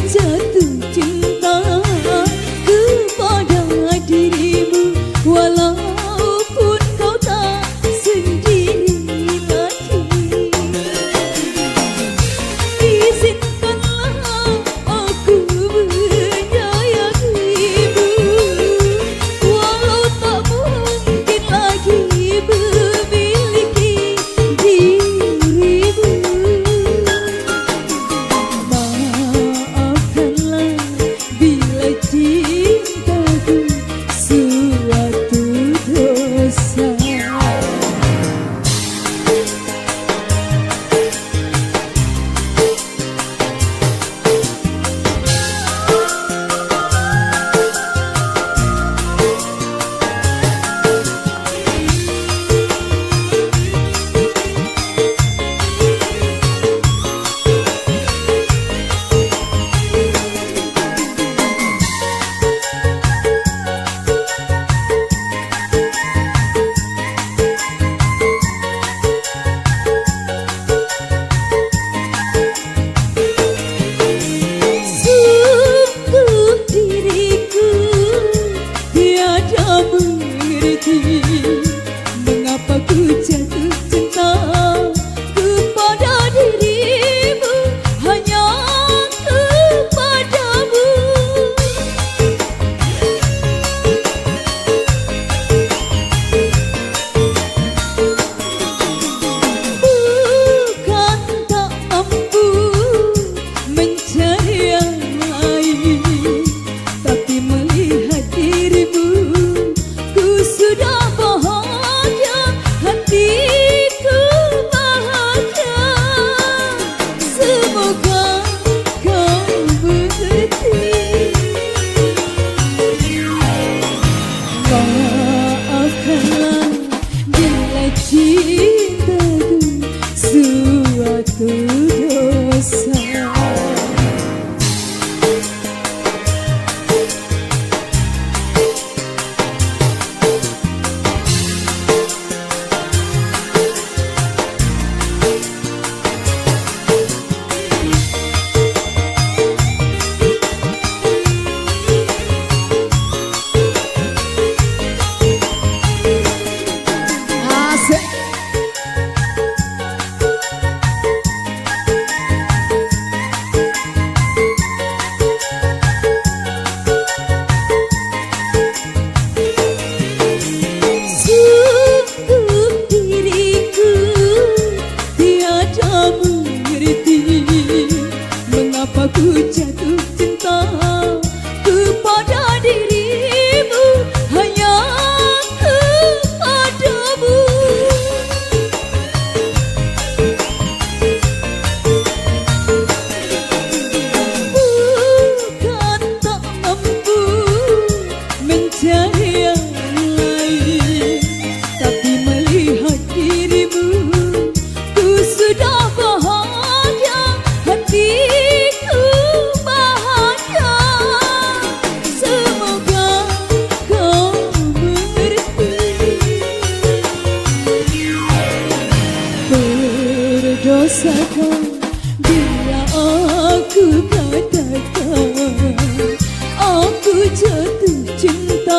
jatuh cinta kepada dirimu, walaupun kau tak sendiri lagi. Izinkanlah aku menyayangimu, walau tak mungkin lagi memiliki dirimu. Maafkanlah bila cintaku suatu dosa. Sungguh diriku tiada mengerti mengapa ku jatuh cinta kepada dirimu, hanya kepadamu. Bukan tak mampu mencari yang lain, tapi melihat dirimu ku sudah bahagia, hatiku bahagia. Semoga kau mengerti. Maafkanlah bila cintaku suatu dosa. Asik. Sungguh diriku tiada mengerti mengapa ku jatuh cinta kepada dirimu, hanya kepadamu. Bukan tak mampu mencari yang lain, tapi melihat dirimu ku sudah bahagia, hatiku bahagia. Semoga kau mengerti. Berdosakah bila aku katakan aku jatuh cinta